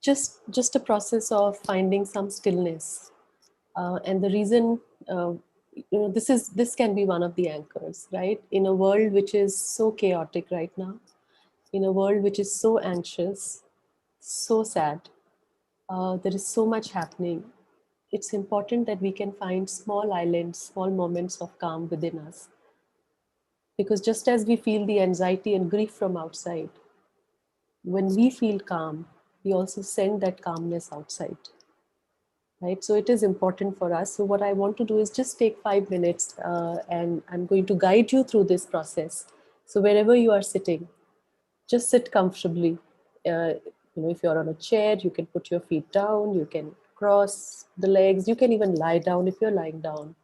just a process of finding some stillness, and the reason this can be one of the anchors, right? In a world which is so chaotic right now, in a world which is so anxious, so sad, there is so much happening. It's important that we can find small islands, small moments of calm within us, because just as we feel the anxiety and grief from outside, when we feel calm, we also send that calmness outside, right? So it is important for us. So what I want to do is just take 5 minutes, and I'm going to guide you through this process. So wherever you are sitting, just sit comfortably. If you're on a chair, you can put your feet down, you can cross the legs, you can even lie down if you're lying down,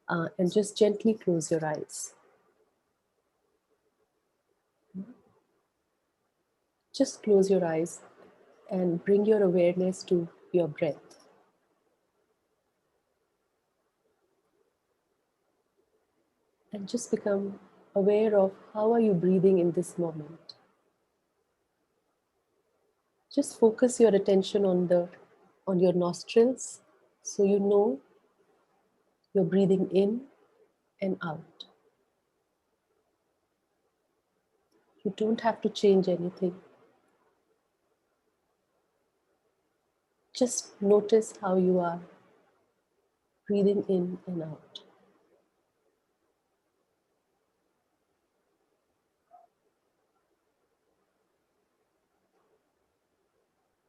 and just gently close your eyes. Just close your eyes and bring your awareness to your breath. And just become aware of how are you breathing in this moment. Just focus your attention on your nostrils, so you know you're breathing in and out. You don't have to change anything. Just notice how you are breathing in and out.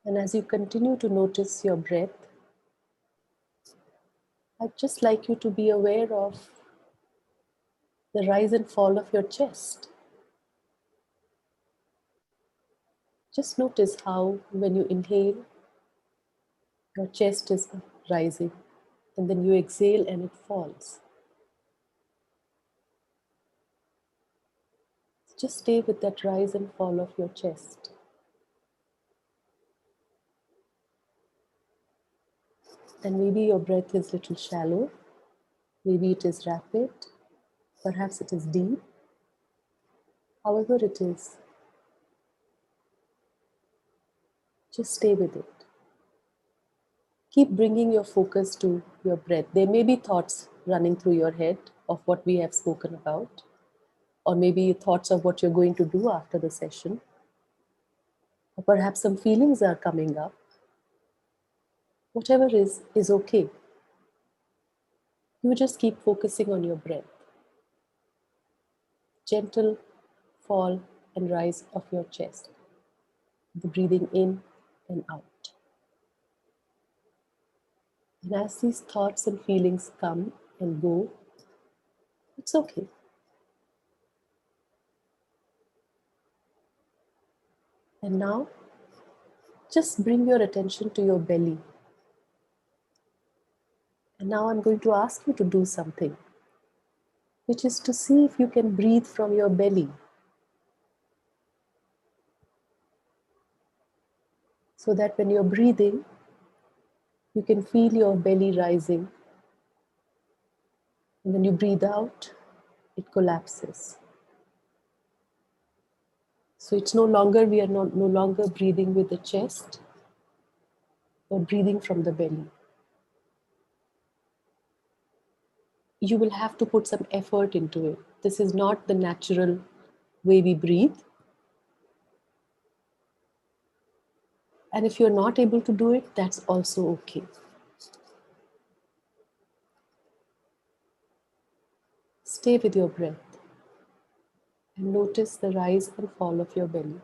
And as you continue to notice your breath, I'd just like you to be aware of the rise and fall of your chest. Just notice how, when you inhale, your chest is rising, and then you exhale and it falls. Just stay with that rise and fall of your chest. And maybe your breath is little shallow, maybe it is rapid, perhaps it is deep. However it is, just stay with it. Keep bringing your focus to your breath. There may be thoughts running through your head of what we have spoken about, or maybe thoughts of what you're going to do after the session, or perhaps some feelings are coming up. Whatever is okay. You just keep focusing on your breath. Gentle fall and rise of your chest, the breathing in and out. And as these thoughts and feelings come and go, it's okay. And now, just bring your attention to your belly. And now I'm going to ask you to do something, which is to see if you can breathe from your belly. So that when you're breathing, you can feel your belly rising. And when you breathe out, it collapses. So it's no longer, we are no longer breathing with the chest, but breathing from the belly. You will have to put some effort into it. This is not the natural way we breathe. And if you're not able to do it, that's also okay. Stay with your breath and notice the rise and fall of your belly.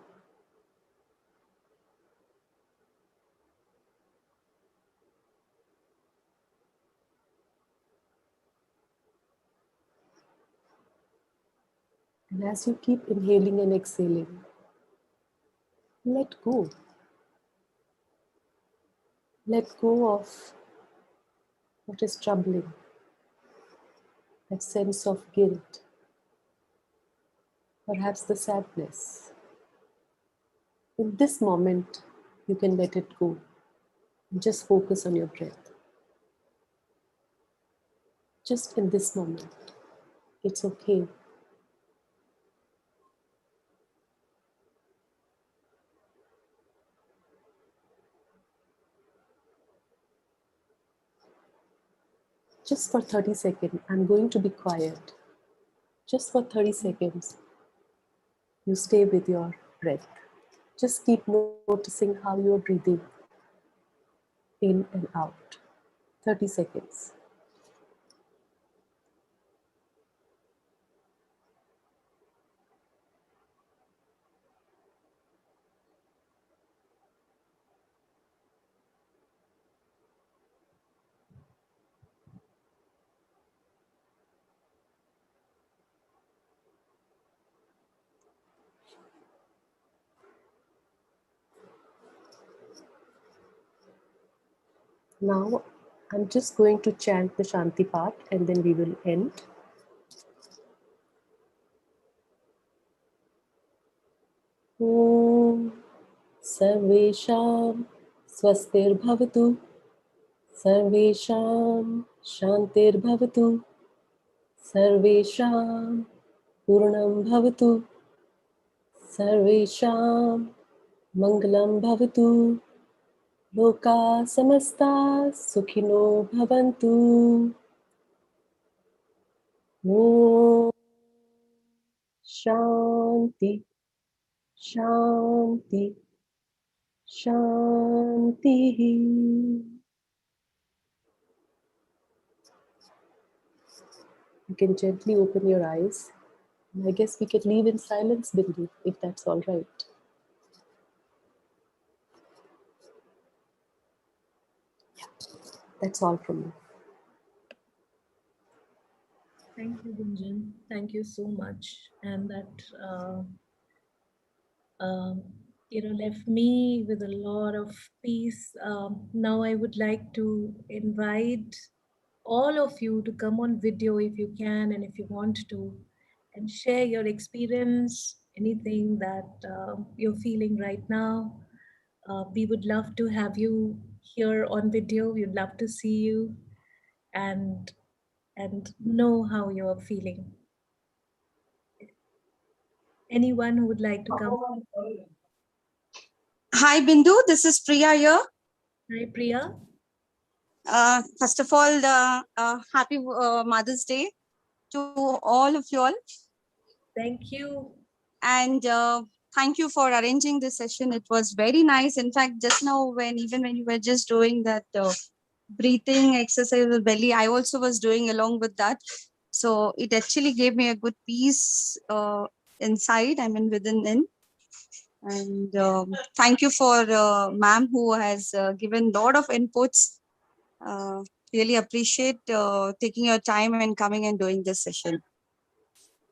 And as you keep inhaling and exhaling, let go. Let go of what is troubling, that sense of guilt, perhaps the sadness. In this moment, you can let it go. Just focus on your breath. Just in this moment, it's okay. Just for 30 seconds, I'm going to be quiet. Just for 30 seconds, you stay with your breath. Just keep noticing how you're breathing in and out. 30 seconds. Now, I'm just going to chant the Shanti part and then we will end. Om Sarvesham Swastir Sarvesham Shantir Bhavatu, Sarvesham Purnam Bhavatu, Sarvesham Mangalam Bhavatu, Loka Samasta Sukhino Bhavantu. Om Shanti, Shanti, Shanti. You can gently open your eyes. And I guess we can leave in silence, Bindu, if that's all right. That's all from me. Thank you, Gunjan. Thank you so much. And that, um, left me with a lot of peace. Now I would like to invite all of you to come on video if you can and if you want to, and share your experience, anything that you're feeling right now. We would love to have you here on video. We'd love to see you and know how you're feeling. Anyone who would like to come? Hi, Bindu. This is Priya here. Hi, Priya. First of all, happy Mother's Day to all of you all. Thank you. And thank you for arranging this session. It was very nice. In fact, just now, even when you were just doing that breathing exercise with belly, I also was doing along with that. So it actually gave me a good peace inside, within. And thank you for ma'am who has given a lot of inputs. Really appreciate taking your time and coming and doing this session.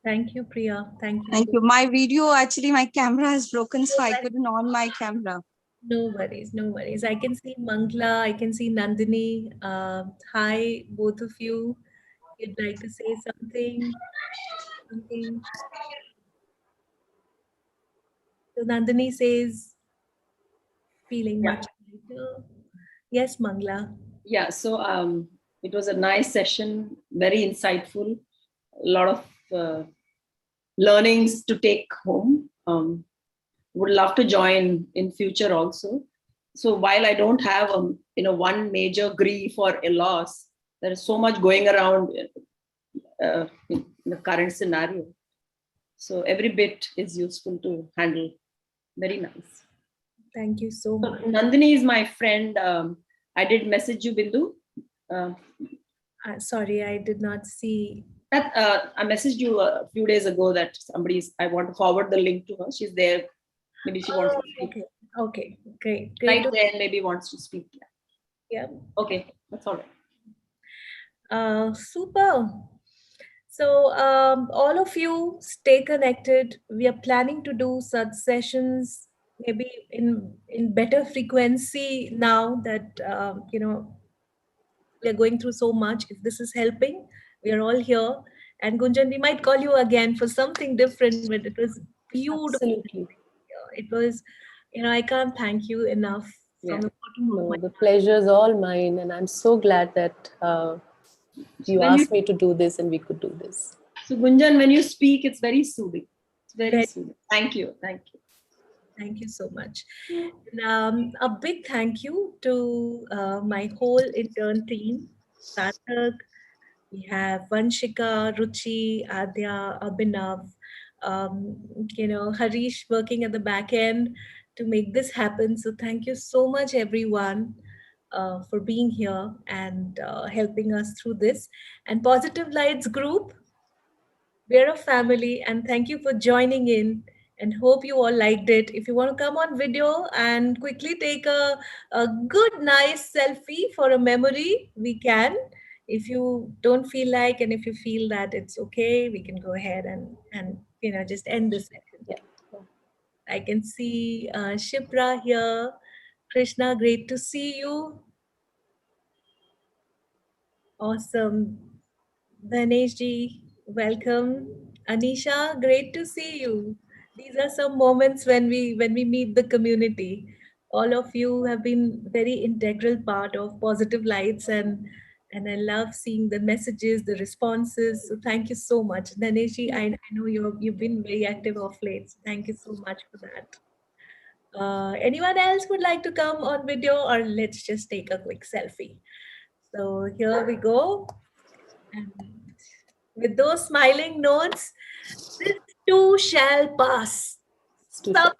Thank you, Priya. Thank you. Thank you. My video, actually, my camera has broken, so I couldn't on my camera. No worries, no worries. I can see Mangla, I can see Nandini. Hi, both of you. You'd like to say something? Something. So Nandini says, feeling much better. Yes, Mangla. Yeah, so it was a nice session, very insightful, a lot of learnings to take home. Would love to join in future also. So while I don't have one major grief or a loss, there is so much going around in the current scenario. So every bit is useful to handle. Very nice. Thank you so much. So Nandini is my friend. I did message you, Bindu. Sorry, I did not see. That I messaged you a few days ago that I want to forward the link to her. She's there. Maybe she wants to speak. Okay, great. Right there, maybe wants to speak. Yeah. Okay, that's all right. Super. So all of you stay connected. We are planning to do such sessions maybe in better frequency now that we are going through so much. If this is helping, we are all here. And Gunjan, we might call you again for something different, but it was beautiful. Absolutely. It was, I can't thank you enough from the bottom of my heart. The pleasure is all mine, and I'm so glad that you asked me to do this and we could do this. So Gunjan, when you speak, it's very soothing. It's very soothing. Thank you. Thank you. Thank you so much. And, a big thank you to my whole intern team, Sarthak. We have Vanshika, Ruchi, Adya, Abhinav, Harish working at the back end to make this happen. So thank you so much, everyone, for being here and helping us through this. And Positive Lights Group, we're a family, and thank you for joining in. And hope you all liked it. If you want to come on video and quickly take a good, nice selfie for a memory, we can. If you don't feel like, and if you feel that it's okay, we can go ahead and just end this session. Yeah. I can see Shipra here. Krishna, great to see you. Awesome. Dhanesh ji, welcome. Anisha, great to see you. These are some moments when we meet the community. All of you have been very integral part of Positive Lights, and I love seeing the messages, the responses. So thank you so much. Dhanesh ji, I know you've been very active of late. So thank you so much for that. Anyone else would like to come on video, or let's just take a quick selfie? So here we go. And with those smiling notes, this too shall pass. Sometime,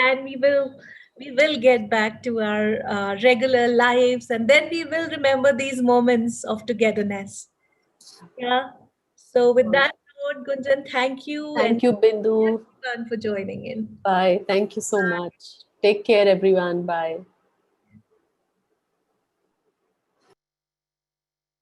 and we will get back to our regular lives, and then we will remember these moments of togetherness. Yeah. So with that note, Gunjan, thank you. Thank you, Bindu. Everyone for joining in. Bye. Thank you so much. Take care, everyone. Bye.